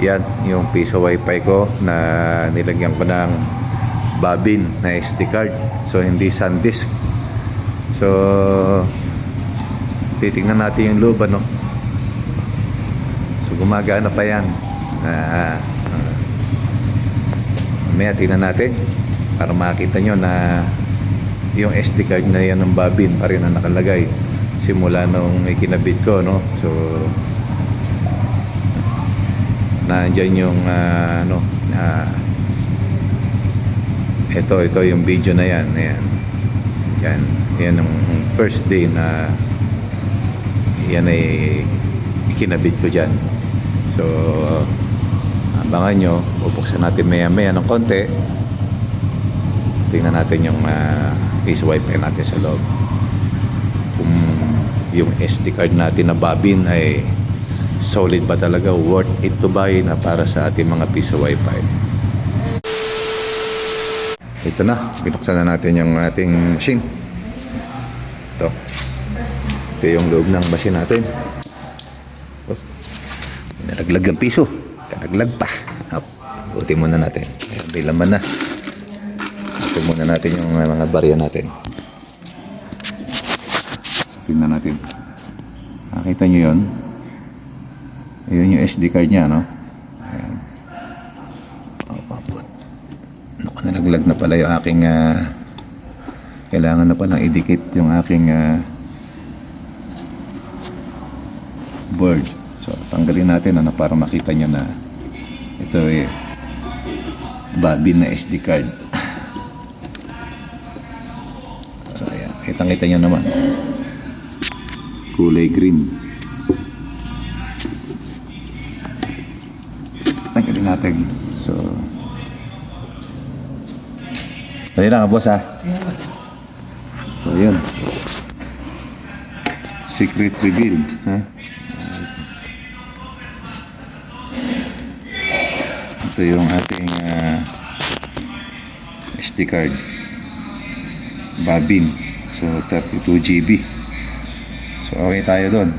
yan yung piso wifi ko na nilagyan ko ng bobbin na SD card, so hindi SanDisk. So titingnan natin yung loob, ano. So gumagana pa yan. Mamaya tingnan natin para makita nyo na yung SD card na yan ng bobbin pa rin ang nakalagay simula nung ikinabit ko, no. So nandiyan yung ito yung video na yan. Yan ang first day na yan ay ikinabit ko dyan. So abangan nyo, bubuksan natin maya maya ng konti, tingnan natin yung piso wifi natin sa loob, kung yung SD card natin na bobbin ay solid ba talaga, worth it to buy na para sa ating mga piso wifi. Ito na, binuksan na natin yung ating machine. Ito yung loob ng machine natin. Nalaglag ang piso, kalaglag pa. Buti muna natin, may laman na. Ito muna natin yung mga barya natin. Tingnan natin, nakita nyo yun. Ayun yung SD card nya, no? Ayan. Naku, nalaglag na pala yung aking kailangan na palang idikit yung aking board. So tanggalin natin, ano, para makita nyo na ito bobbin na SD card. So ayan, kitang-kita nyo naman, kulay green. Tanggalin natin. So dali lang, boss, ha. So yun, secret revealed, ha. Ito yung ating SD card bobbin, so 32 GB. So okay tayo doon.